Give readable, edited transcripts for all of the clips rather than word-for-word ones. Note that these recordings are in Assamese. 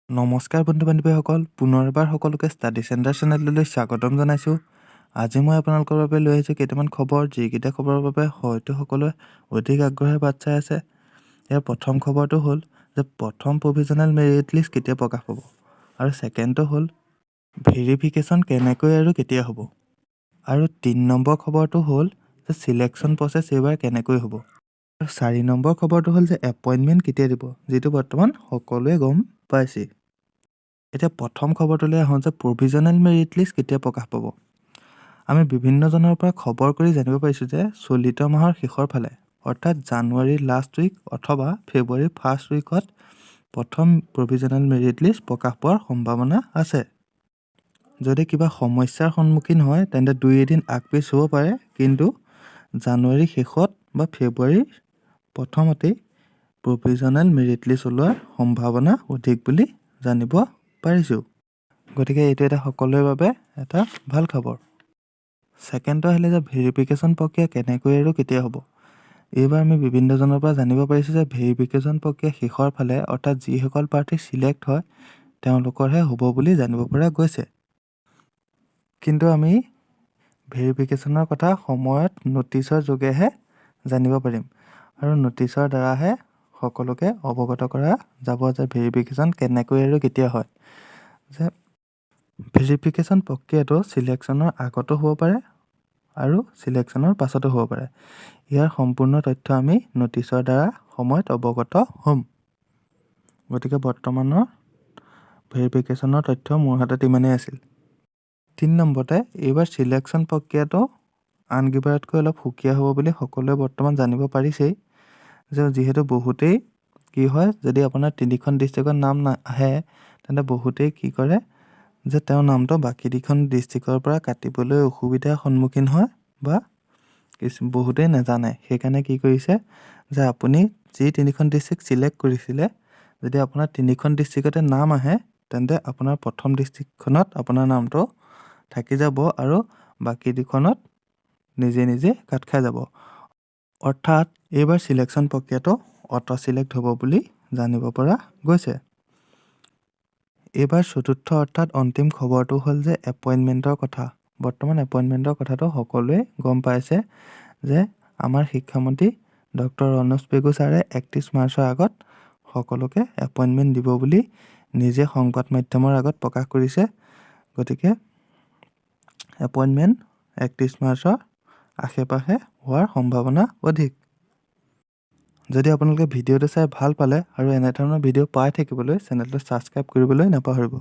নমস্কাৰ বন্ধু-বান্ধৱীসকল, পুনৰ এবাৰ সকলোকে ষ্টাডি চেণ্টাৰ চেনেললৈ স্বাগতম জনাইছোঁ। আজি মই আপোনালোকৰ বাবে লৈ আহিছোঁ কেইটামান খবৰ, যিকেইটা খবৰৰ বাবে হয়তো সকলোৱে অধিক আগ্ৰহেৰে বাট চাই আছে। ইয়াৰ প্ৰথম খবৰটো হ'ল যে প্ৰথম প্ৰভিজনেল মেৰিট লিষ্ট কেতিয়া প্ৰকাশ পাব, আৰু ছেকেণ্ডটো হ'ল ভেৰিফিকেশ্যন কেনেকৈ আৰু কেতিয়া হ'ব, আৰু 3 নম্বৰ খবৰটো হ'ল যে ছিলেকশ্যন প্ৰচেছ এইবাৰ কেনেকৈ হ'ব, আৰু 4 নম্বৰ খবৰটো হ'ল যে এপইণ্টমেণ্ট কেতিয়া দিব, যিটো বৰ্তমান সকলোৱে গম পাইছে। এতিয়া প্ৰথম খবৰটোলৈ আহোঁ যে প্ৰভিজনেল মেৰিট লিষ্ট কেতিয়া প্ৰকাশ পাব। আমি বিভিন্নজনৰ পৰা খবৰ কৰি জানিব পাৰিছোঁ যে চলিত মাহৰ শেষৰ ফালে, অৰ্থাৎ জানুৱাৰীৰ লাষ্ট উইক অথবা ফেব্ৰুৱাৰীৰ ফাৰ্ষ্ট উইকত প্ৰথম প্ৰভিজনেল মেৰিট লিষ্ট প্ৰকাশ পোৱাৰ সম্ভাৱনা আছে। যদি কিবা সমস্যাৰ সন্মুখীন হয় তেন্তে 2 এদিন আগপিছ হ'ব পাৰে, কিন্তু জানুৱাৰীৰ শেষত বা ফেব্ৰুৱাৰীৰ প্ৰথমতেই প্ৰভিজনেল মেৰিট লিষ্ট ওলোৱাৰ সম্ভাৱনা অধিক বুলি জানিব পাৰিছোঁ। গতিকে এইটো এটা সকলোৰে বাবে এটা ভাল খবৰ। ছেকেণ্ডটো আহিলে যে ভেৰিফিকেশ্যন প্ৰক্ৰিয়া কেনেকৈ আৰু কেতিয়া হ'ব। এইবাৰ আমি বিভিন্নজনৰ পৰা জানিব পাৰিছোঁ যে ভেৰিফিকেশ্যন প্ৰক্ৰিয়া শেষৰ ফালে, অৰ্থাৎ যিসকল প্ৰাৰ্থী চিলেক্ট হয় তেওঁলোকৰহে হ'ব বুলি জানিব পৰা গৈছে। কিন্তু আমি ভেৰিফিকেশ্যনৰ কথা সময়ত ন'টিছৰ যোগেহে জানিব পাৰিম, আৰু ন'টিছৰ দ্বাৰাহে সকলোকে অৱগত কৰা যাব যে ভেৰিফিকেশ্যন কেনেকৈ আৰু কেতিয়া হয়। যে ভেৰিফিকেশ্যন প্ৰক্ৰিয়াটো ছিলেকশ্যনৰ আগতো হ'ব পাৰে আৰু ছিলেকশ্যনৰ পাছতো হ'ব পাৰে। ইয়াৰ সম্পূৰ্ণ তথ্য আমি ন'টিছৰ দ্বাৰা সময়ত অৱগত হ'ম। গতিকে বৰ্তমানৰ ভেৰিফিকেশ্যনৰ তথ্য মোৰ হাতত ইমানেই আছিল। 3 নম্বৰতে এইবাৰ ছিলেকশ্যন প্ৰক্ৰিয়াটো আন কিবাতকৈ অলপ সুকীয়া হ'ব বুলি সকলোৱে বৰ্তমান জানিব পাৰিছেই, যে যিহেতু বহুতেই কি হয়, যদি আপোনাৰ 3খন ডিষ্ট্ৰিক্টৰ নাম আহে তেন্তে বহুতেই কি কৰে যে তেওঁৰ নামটো বাকী 2খন ডিষ্ট্ৰিক্টৰ পৰা কাটিবলৈ অসুবিধাৰ সন্মুখীন হয় বা বহুতেই নাজানে। সেইকাৰণে কি কৰিছে যে আপুনি যি 3খন ডিষ্ট্ৰিক্ট চিলেক্ট কৰিছিলে, যদি আপোনাৰ 3খন ডিষ্ট্ৰিক্টতে নাম আহে তেন্তে আপোনাৰ প্ৰথম ডিষ্ট্ৰিক্টখনত আপোনাৰ নামটো থাকি যাব আৰু বাকী 2খনত নিজে নিজে কাট খাই যাব। অৰ্থাৎ এইবাৰ ছিলেকশ্যন প্ৰক্ৰিয়াটো অটো চিলেক্ট হ'ব বুলি জানিব পৰা গৈছে। এইবাৰ চতুৰ্থ অৰ্থাৎ অন্তিম খবৰটো হ'ল যে এপইণ্টমেণ্টৰ কথা। বৰ্তমান এপইণ্টমেণ্টৰ কথাটো সকলোৱে গম পাইছে যে আমাৰ শিক্ষামন্ত্ৰী ডক্টৰ ৰণোজ পেগু ছাৰে 31 মাৰ্চৰ আগত সকলোকে এপইণ্টমেণ্ট দিব বুলি নিজে সংবাদ মাধ্যমৰ আগত প্ৰকাশ কৰিছে। গতিকে এপইণ্টমেণ্ট 31 মাৰ্চৰ আশে-পাশে হোৱাৰ সম্ভাৱনা অধিক। যদি আপোনালোকে ভিডিঅ'টো চাই ভাল পালে আৰু এনেধৰণৰ ভিডিঅ' পাই থাকিবলৈ চেনেলটো ছাবস্ক্ৰাইব কৰিবলৈ নাপাহৰিব।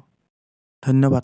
ধন্যবাদ।